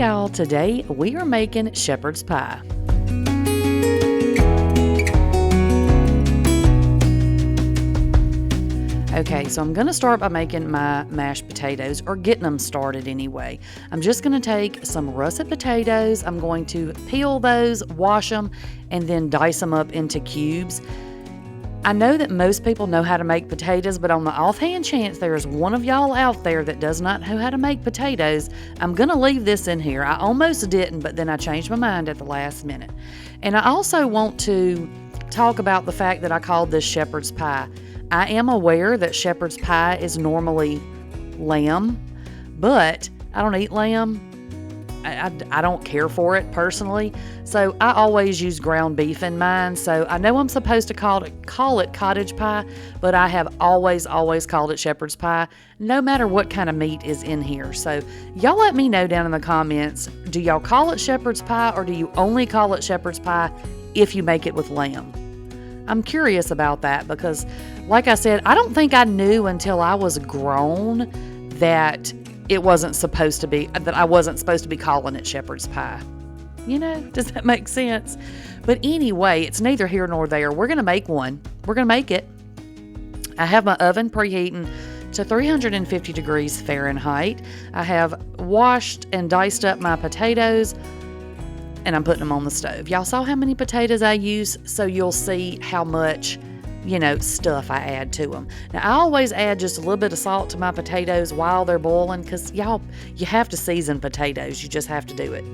y'all, today we are making shepherd's pie. Okay, so I'm going to start by making my mashed potatoes, or getting them started anyway. I'm just going to take some russet potatoes. I'm going to peel those, wash them, and then dice them up into cubes. I know that most people know how to make potatoes, but on the offhand chance there is one of y'all out there that does not know how to make potatoes, I'm going to leave this in here. I almost didn't, but then I changed my mind at the last minute. And I also want to talk about the fact that I called this shepherd's pie. I am aware that shepherd's pie is normally lamb, but I don't eat lamb. I don't care for it personally, so I always use ground beef in mine. So I know I'm supposed to call it cottage pie, but I have always called it shepherd's pie, no matter what kind of meat is in here. So y'all let me know down in the comments, do y'all call it shepherd's pie, or do you only call it shepherd's pie if you make it with lamb? I'm curious about that because, like I said, I don't think I knew until I was grown that it wasn't supposed to be, that I wasn't supposed to be calling it shepherd's pie. You know, does that make sense? But anyway, it's neither here nor there. We're going to make one. We're going to make it. I have my oven preheating to 350 degrees Fahrenheit. I have washed and diced up my potatoes, and I'm putting them on the stove. Y'all saw how many potatoes I use, so you'll see how much, stuff I add to them. Now, I always add just a little bit of salt to my potatoes while they're boiling because, y'all, you have to season potatoes. You just have to do it.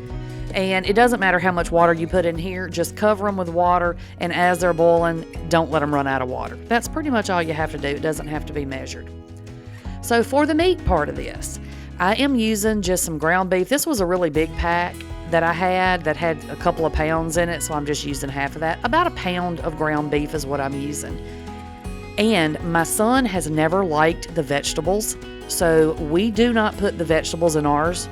And it doesn't matter how much water you put in here. Just cover them with water, and as they're boiling, don't let them run out of water. That's pretty much all you have to do. It doesn't have to be measured. So for the meat part of this, I am using just some ground beef. This was a really big pack that I had that had a couple of pounds in it, so I'm just using half of that. About a pound of ground beef is what I'm using. And my son has never liked the vegetables, so we do not put the vegetables in ours.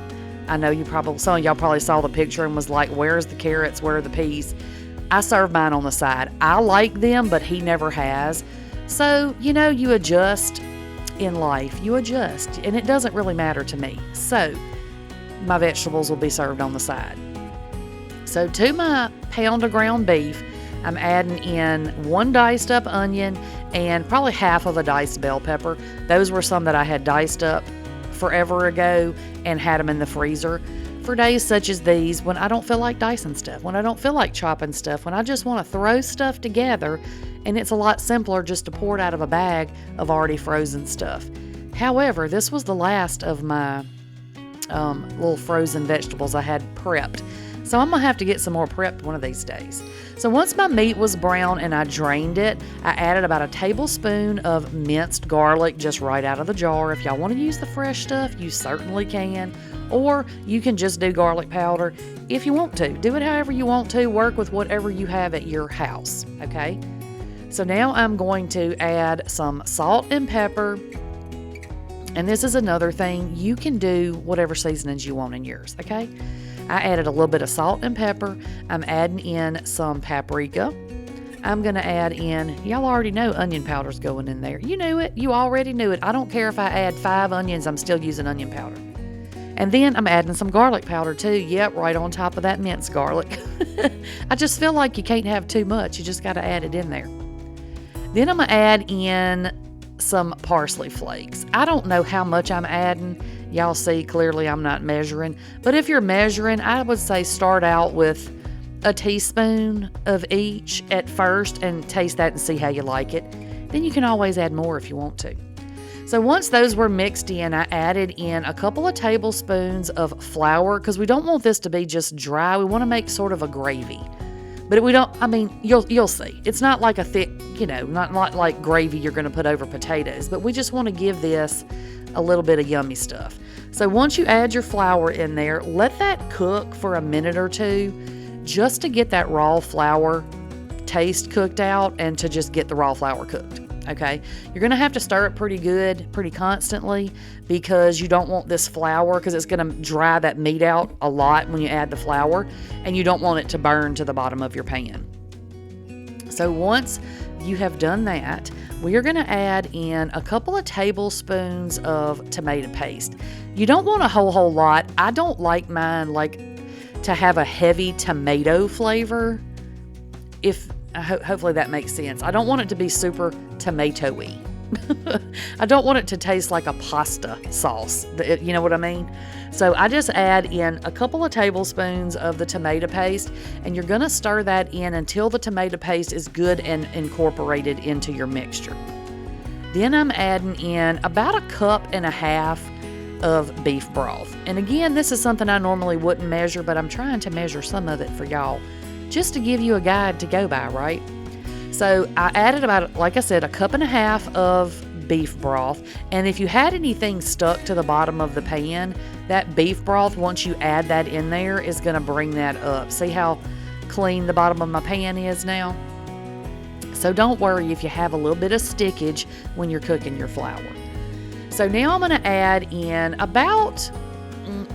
I know some of y'all probably saw the picture and was like, where's the carrots, where are the peas? I serve mine on the side. I like them, but he never has. So, you adjust in life. You adjust, and it doesn't really matter to me. So my vegetables will be served on the side. So to my pound of ground beef, I'm adding in one diced up onion and probably half of a diced bell pepper. Those were some that I had diced up forever ago and had them in the freezer for days such as these, when I don't feel like dicing stuff, when I don't feel like chopping stuff, when I just want to throw stuff together, and it's a lot simpler just to pour it out of a bag of already frozen stuff. However, this was the last of my little frozen vegetables I had prepped. So I'm going to have to get some more prepped one of these days. So once my meat was brown and I drained it, I added about a tablespoon of minced garlic just right out of the jar. If y'all want to use the fresh stuff, you certainly can. Or you can just do garlic powder if you want to. Do it however you want to. Work with whatever you have at your house, okay? So now I'm going to add some salt and pepper. And this is another thing, you can do whatever seasonings you want in yours, okay? I added a little bit of salt and pepper. I'm adding in some paprika. I'm going to add in, y'all already know onion powder's going in there. You knew it. You already knew it. I don't care if I add 5 onions, I'm still using onion powder. And then I'm adding some garlic powder too. Yep, right on top of that minced garlic. I just feel like you can't have too much. You just got to add it in there. Then I'm going to add in some parsley flakes. I don't know how much I'm adding. Y'all see clearly I'm not measuring. But if you're measuring, I would say start out with a teaspoon of each at first and taste that and see how you like it. Then you can always add more if you want to. So once those were mixed in, I added in a couple of tablespoons of flour because we don't want this to be just dry. We want to make sort of a gravy. But you'll see. It's not like a thick, not like gravy you're going to put over potatoes. But we just want to give this a little bit of yummy stuff. So once you add your flour in there, let that cook for a minute or two just to get that raw flour taste cooked out and to just get the raw flour cooked. Okay, you're going to have to stir it pretty good, pretty constantly, because you don't want this flour, because it's going to dry that meat out a lot when you add the flour, and you don't want it to burn to the bottom of your pan. So once you have done that, we are going to add in a couple of tablespoons of tomato paste. You don't want a whole lot. I don't like mine to have a heavy tomato flavor. Hopefully that makes sense. I don't want it to be super tomato-y. I don't want it to taste like a pasta sauce. You know what I mean? So I just add in a couple of tablespoons of the tomato paste, and you're going to stir that in until the tomato paste is good and incorporated into your mixture. Then I'm adding in about 1.5 cups of beef broth. And again, this is something I normally wouldn't measure, but I'm trying to measure some of it for y'all, just to give you a guide to go by, right? So I added about, like I said, 1.5 cups of beef broth. And if you had anything stuck to the bottom of the pan, that beef broth, once you add that in there, is going to bring that up. See how clean the bottom of my pan is now? So don't worry if you have a little bit of stickage when you're cooking your flour. So now I'm going to add in about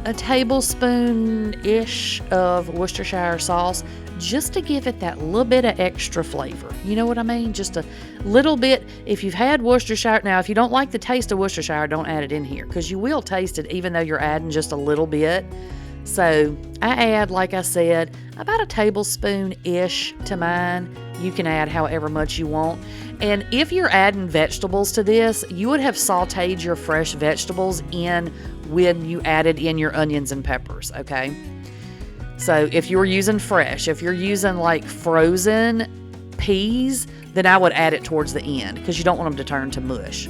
a tablespoon-ish of Worcestershire sauce, just to give it that little bit of extra flavor. You know what I mean? Just a little bit. If you've had Worcestershire, now if you don't like the taste of Worcestershire, don't add it in here, because you will taste it even though you're adding just a little bit. So I add, like I said, about a tablespoon-ish to mine. You can add however much you want. And if you're adding vegetables to this, you would have sauteed your fresh vegetables in when you added in your onions and peppers, okay? So if you're using fresh, if you're using like frozen peas, then I would add it towards the end, because you don't want them to turn to mush.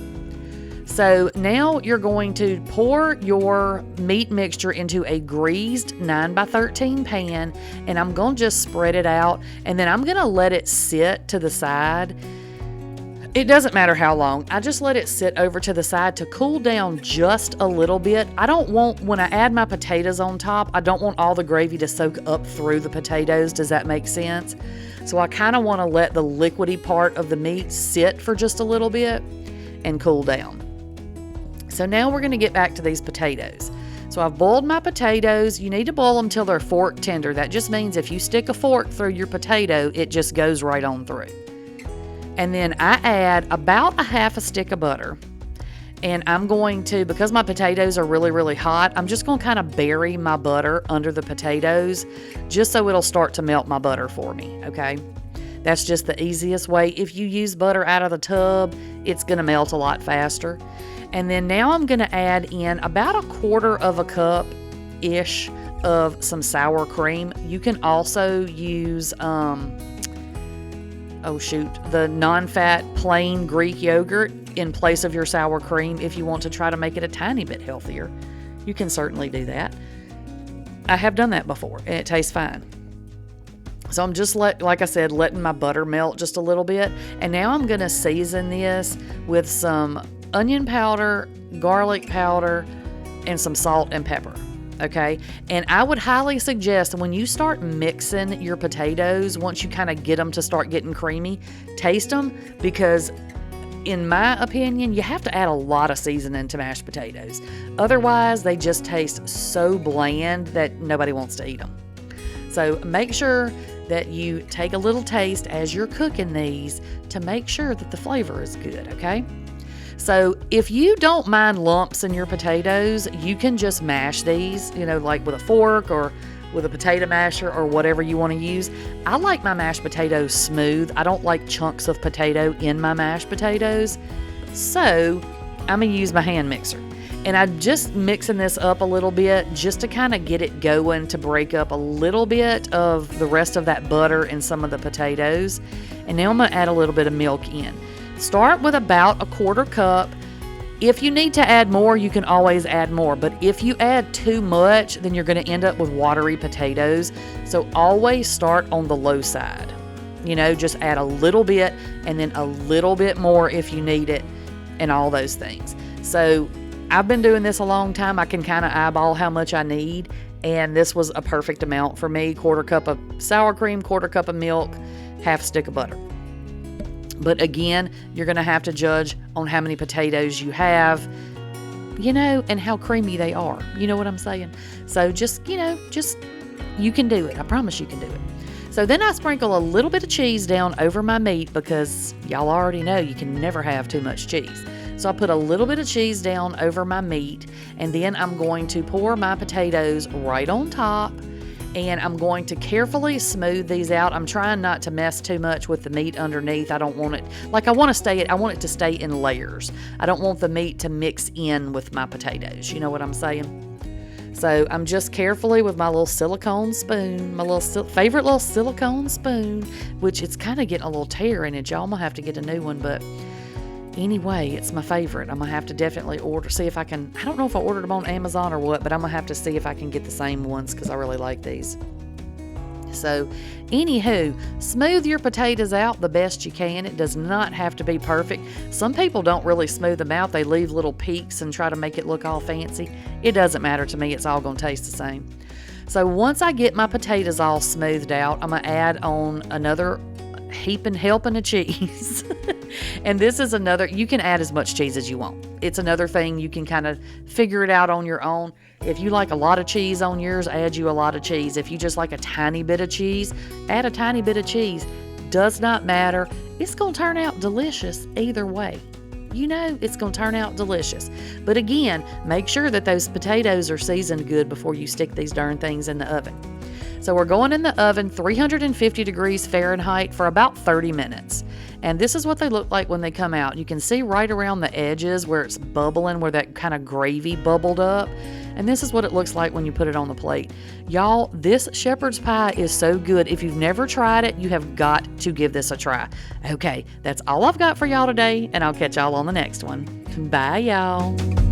So now you're going to pour your meat mixture into a greased 9x13 pan, and I'm going to just spread it out, and then I'm going to let it sit to the side. It doesn't matter how long. I just let it sit over to the side to cool down just a little bit. I don't want, when I add my potatoes on top, I don't want all the gravy to soak up through the potatoes. Does that make sense? So I kind of want to let the liquidy part of the meat sit for just a little bit and cool down. So now we're going to get back to these potatoes. So I've boiled my potatoes. You need to boil them till they're fork tender. That just means if you stick a fork through your potato, it just goes right on through. And then I add about 1/2 stick of butter. And I'm going to, because my potatoes are really, really hot, I'm just going to kind of bury my butter under the potatoes, just so it'll start to melt my butter for me, okay? That's just the easiest way. If you use butter out of the tub, it's going to melt a lot faster. And then now I'm going to add in about 1/4 cup-ish of some sour cream. You can also use, the non-fat plain Greek yogurt in place of your sour cream if you want to try to make it a tiny bit healthier. You can certainly do that. I have done that before, and it tastes fine. So I'm just, like I said, letting my butter melt just a little bit. And now I'm going to season this with some onion powder, garlic powder, and some salt and pepper. Okay, and I would highly suggest when you start mixing your potatoes, once you kind of get them to start getting creamy, taste them, because in my opinion, you have to add a lot of seasoning to mashed potatoes. Otherwise, they just taste so bland that nobody wants to eat them. So make sure that you take a little taste as you're cooking these to make sure that the flavor is good, okay? So if you don't mind lumps in your potatoes, you can just mash these, like with a fork or with a potato masher or whatever you want to use. I like my mashed potatoes smooth. I don't like chunks of potato in my mashed potatoes. So I'm going to use my hand mixer. And I'm just mixing this up a little bit just to kind of get it going, to break up a little bit of the rest of that butter and some of the potatoes. And now I'm going to add a little bit of milk in. Start with about 1/4 cup. If you need to add more, you can always add more. But if you add too much, then you're going to end up with watery potatoes. So always start on the low side. Just add a little bit and then a little bit more if you need it, and all those things. So I've been doing this a long time. I can kind of eyeball how much I need. And this was a perfect amount for me. 1/4 cup of sour cream, 1/4 cup of milk, 1/2 stick of butter. But again, you're going to have to judge on how many potatoes you have, and how creamy they are. You know what I'm saying? So just you can do it. I promise you can do it. So then I sprinkle a little bit of cheese down over my meat because y'all already know you can never have too much cheese. So I put a little bit of cheese down over my meat, and then I'm going to pour my potatoes right on top, and I'm going to carefully smooth these out. I'm trying not to mess too much with the meat underneath. I don't want it, I want it to stay in layers. I don't want the meat to mix in with my potatoes. You know what I'm saying? So I'm just carefully with my little silicone spoon, my favorite little silicone spoon, which it's kind of getting a little tear in it. Y'all, I'm going to have to get a new one, but anyway, it's my favorite. I'm going to have to definitely see if I can. I don't know if I ordered them on Amazon or what, but I'm going to have to see if I can get the same ones because I really like these. So, anywho, smooth your potatoes out the best you can. It does not have to be perfect. Some people don't really smooth them out. They leave little peaks and try to make it look all fancy. It doesn't matter to me. It's all going to taste the same. So, once I get my potatoes all smoothed out, I'm going to add on another helping of cheese. And this is you can add as much cheese as you want. It's another thing you can kind of figure it out on your own. If you like a lot of cheese on yours, add you a lot of cheese. If you just like a tiny bit of cheese, add a tiny bit of cheese. Does not matter. It's going to turn out delicious either way. You know it's going to turn out delicious. But again, make sure that those potatoes are seasoned good before you stick these darn things in the oven. So we're going in the oven 350 degrees Fahrenheit for about 30 minutes. And this is what they look like when they come out. You can see right around the edges where it's bubbling, where that kind of gravy bubbled up. And this is what it looks like when you put it on the plate. Y'all, this shepherd's pie is so good. If you've never tried it, you have got to give this a try. Okay, that's all I've got for y'all today, and I'll catch y'all on the next one. Bye, y'all.